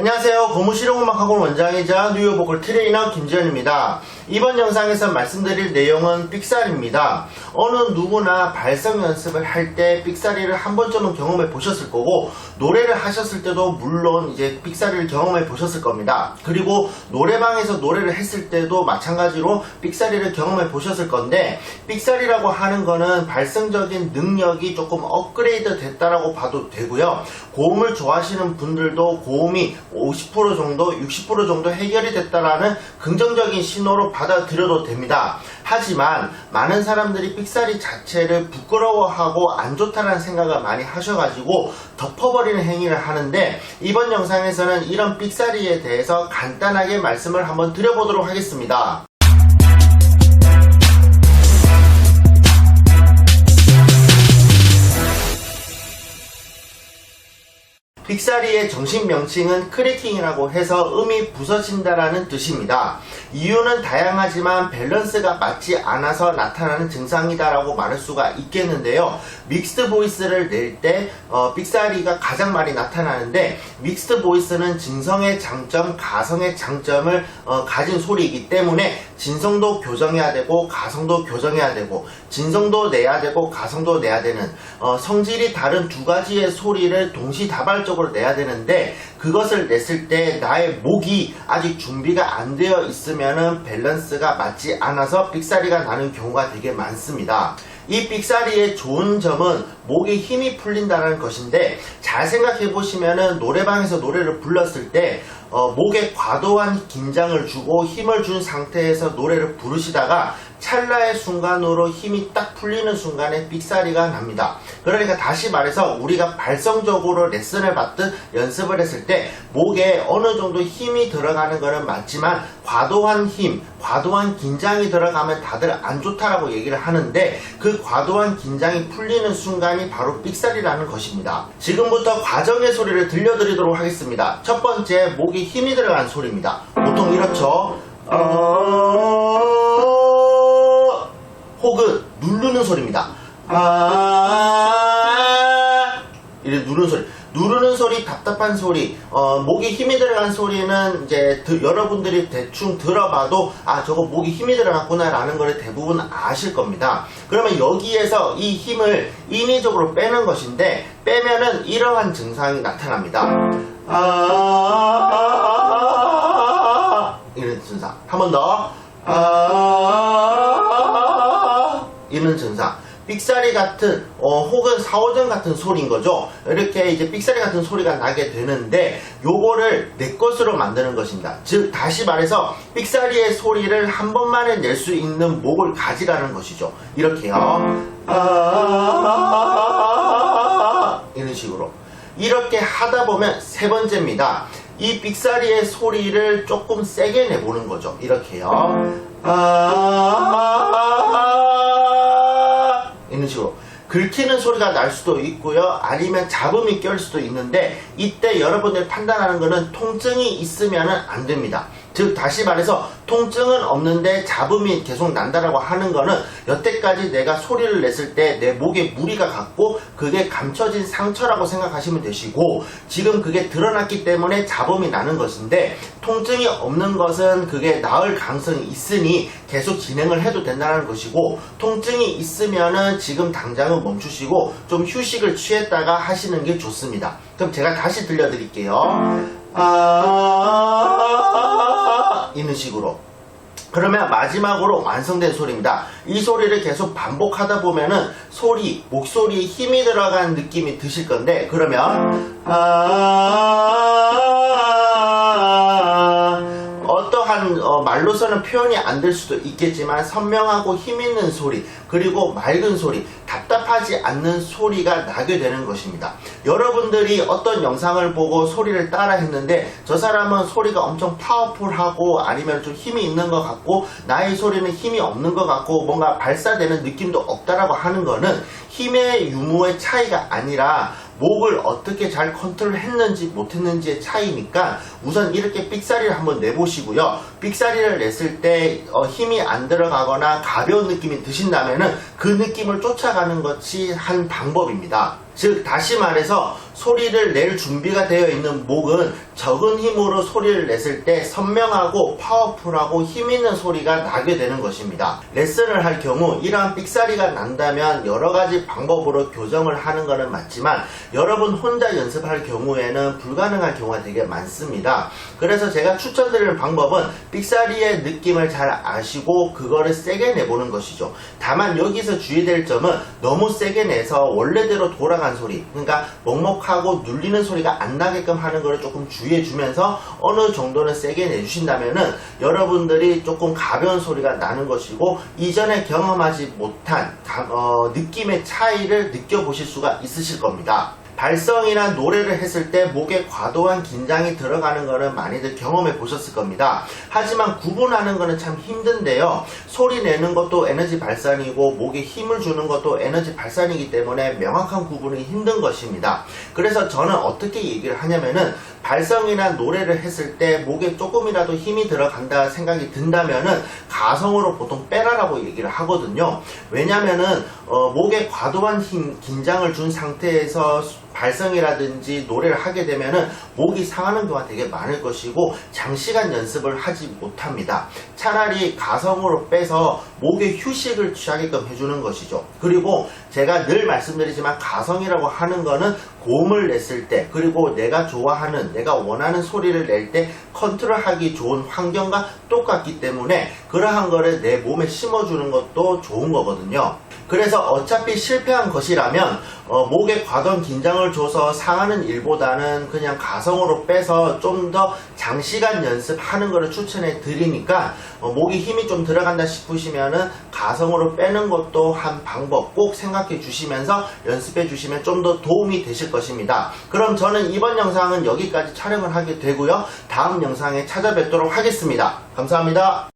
안녕하세요. 고무실용음악학원 원장이자 뉴욕 보컬 트레이너 김지현입니다. 이번 영상에서 말씀드릴 내용은 삑사리입니다. 어느 누구나 발성 연습을 할 때 삑사리를 한 번쯤은 경험해 보셨을 거고, 노래를 하셨을 때도 물론 이제 삑사리를 경험해 보셨을 겁니다. 그리고 노래방에서 노래를 했을 때도 마찬가지로 삑사리를 경험해 보셨을 건데, 삑사리라고 하는 거는 발성적인 능력이 조금 업그레이드 됐다라고 봐도 되고요. 고음을 좋아하시는 분들도 고음이 50% 정도, 60% 정도 해결이 됐다라는 긍정적인 신호로 받아들여도 됩니다. 하지만 많은 사람들이 삑사리 자체를 부끄러워하고 안 좋다는 생각을 많이 하셔가지고 덮어버리는 행위를 하는데, 이번 영상에서는 이런 삑사리에 대해서 간단하게 말씀을 한번 드려보도록 하겠습니다. 삑사리의 정식 명칭은 크래킹이라고 해서 음이 부서진다라는 뜻입니다. 이유는 다양하지만 밸런스가 맞지 않아서 나타나는 증상이다라고 말할 수가 있겠는데요. 믹스드 보이스를 낼 때 삑사리가 가장 많이 나타나는데, 믹스드 보이스는 진성의 장점, 가성의 장점을 가진 소리이기 때문에 진성도 교정해야 되고 가성도 교정해야 되고, 진성도 내야 되고 가성도 내야 되는 성질이 다른 두 가지의 소리를 동시다발적으로 내야 되는데, 그것을 냈을 때 나의 목이 아직 준비가 안 되어 있으면은 밸런스가 맞지 않아서 삑사리가 나는 경우가 되게 많습니다. 이 삑사리의 좋은 점은 목에 힘이 풀린다는 것인데, 잘 생각해 보시면은 노래방에서 노래를 불렀을 때 목에 과도한 긴장을 주고 힘을 준 상태에서 노래를 부르시다가 찰나의 순간으로 힘이 딱 풀리는 순간에 삑사리가 납니다. 그러니까 다시 말해서 우리가 발성적으로 레슨을 받듯 연습을 했을 때 목에 어느 정도 힘이 들어가는 것은 맞지만, 과도한 힘, 과도한 긴장이 들어가면 다들 안 좋다라고 얘기를 하는데, 그 과도한 긴장이 풀리는 순간이 바로 삑사리라는 것입니다. 지금부터 과정의 소리를 들려드리도록 하겠습니다. 첫 번째, 목에 힘이 들어간 소리입니다. 보통 이렇죠. 혹은 누르는 소리입니다. 이렇게 누르는 소리. 누르는 소리, 답답한 소리, 목에 힘이 들어간 소리는 이제 여러분들이 대충 들어봐도 저거 목에 힘이 들어갔구나 라는 걸 대부분 아실 겁니다. 그러면 여기에서 이 힘을 인위적으로 빼는 것인데, 빼면은 이러한 증상이 나타납니다. 이런 증상. 한 번 더. 이런 증상. 삑사리 같은 혹은 사오정 같은 소리인 거죠. 이렇게 이제 삑사리 같은 소리가 나게 되는데, 요거를 내 것으로 만드는 것입니다. 즉 다시 말해서 삑사리의 소리를 한 번만에 낼 수 있는 목을 가지라는 것이죠. 이렇게요. 이런 식으로. 이렇게 하다 보면 세 번째입니다. 이 삑사리의 소리를 조금 세게 내보는 거죠. 이렇게요. 이런 식으로 긁히는 소리가 날 수도 있고요, 아니면 잡음이 껴일 수도 있는데, 이때 여러분들이 판단하는 것은 통증이 있으면 안 됩니다. 즉 다시 말해서 통증은 없는데 잡음이 계속 난다라고 하는 거는 여태까지 내가 소리를 냈을 때 내 목에 무리가 갔고 그게 감춰진 상처라고 생각하시면 되시고, 지금 그게 드러났기 때문에 잡음이 나는 것인데, 통증이 없는 것은 그게 나을 가능성이 있으니 계속 진행을 해도 된다는 것이고, 통증이 있으면은 지금 당장은 멈추시고 좀 휴식을 취했다가 하시는 게 좋습니다. 그럼 제가 다시 들려드릴게요. 이런 식으로. 그러면 마지막으로 완성된 소리입니다. 이 소리를 계속 반복하다 보면은 목소리에 힘이 들어간 느낌이 드실 건데, 그러면 어떠한 말로서는 표현이 안 될 수도 있겠지만 선명하고 힘있는 소리, 그리고 맑은 소리, 답답하지 않는 소리가 나게 되는 것입니다. 여러분들이 어떤 영상을 보고 소리를 따라 했는데, 저 사람은 소리가 엄청 파워풀하고 아니면 좀 힘이 있는 것 같고 나의 소리는 힘이 없는 것 같고 뭔가 발사되는 느낌도 없다라고 하는 거는 힘의 유무의 차이가 아니라 목을 어떻게 잘 컨트롤 했는지 못했는지의 차이니까, 우선 이렇게 삑사리를 한번 내보시고요. 삑사리를 냈을 때 힘이 안 들어가거나 가벼운 느낌이 드신다면은 그 느낌을 쫓아가는 것이 한 방법입니다. 즉 다시 말해서 소리를 낼 준비가 되어 있는 목은 적은 힘으로 소리를 냈을 때 선명하고 파워풀하고 힘있는 소리가 나게 되는 것입니다. 레슨을 할 경우 이러한 삑사리가 난다면 여러가지 방법으로 교정을 하는 것은 맞지만 여러분 혼자 연습할 경우에는 불가능한 경우가 되게 많습니다. 그래서 제가 추천드리는 방법은 삑사리의 느낌을 잘 아시고 그거를 세게 내보는 것이죠. 다만 여기서 주의될 점은 너무 세게 내서 원래대로 돌아간 소리, 그러니까 먹먹하고 눌리는 소리가 안 나게끔 하는 것을 조금 주의해 주면서 어느 정도는 세게 내주신다면은 여러분들이 조금 가벼운 소리가 나는 것이고 이전에 경험하지 못한 느낌의 차이를 느껴보실 수가 있으실 겁니다. 발성이나 노래를 했을 때 목에 과도한 긴장이 들어가는 것은 많이들 경험해 보셨을 겁니다. 하지만 구분하는 것은 참 힘든데요. 소리 내는 것도 에너지 발산이고 목에 힘을 주는 것도 에너지 발산이기 때문에 명확한 구분이 힘든 것입니다. 그래서 저는 어떻게 얘기를 하냐면은 발성이나 노래를 했을 때 목에 조금이라도 힘이 들어간다 생각이 든다면은 가성으로 보통 빼라라고 얘기를 하거든요. 왜냐면은 목에 과도한 긴장을 준 상태에서 발성이라든지 노래를 하게 되면은 목이 상하는 경우가 되게 많을 것이고 장시간 연습을 하지 못합니다. 차라리 가성으로 빼서 목에 휴식을 취하게끔 해주는 것이죠. 그리고 제가 늘 말씀드리지만 가성이라고 하는 거는 고음을 냈을 때 그리고 내가 좋아하는 내가 원하는 소리를 낼 때 컨트롤하기 좋은 환경과 똑같기 때문에 그러한 거를 내 몸에 심어주는 것도 좋은 거거든요. 그래서 어차피 실패한 것이라면 목에 과도한 긴장을 줘서 상하는 일보다는 그냥 가성으로 빼서 좀 더 장시간 연습하는 것을 추천해 드리니까 목에 힘이 좀 들어간다 싶으시면은 가성으로 빼는 것도 한 방법 꼭 생각해 주시면서 연습해 주시면 좀 더 도움이 되실 것입니다. 그럼 저는 이번 영상은 여기까지 촬영을 하게 되고요. 다음 영상에 찾아뵙도록 하겠습니다. 감사합니다.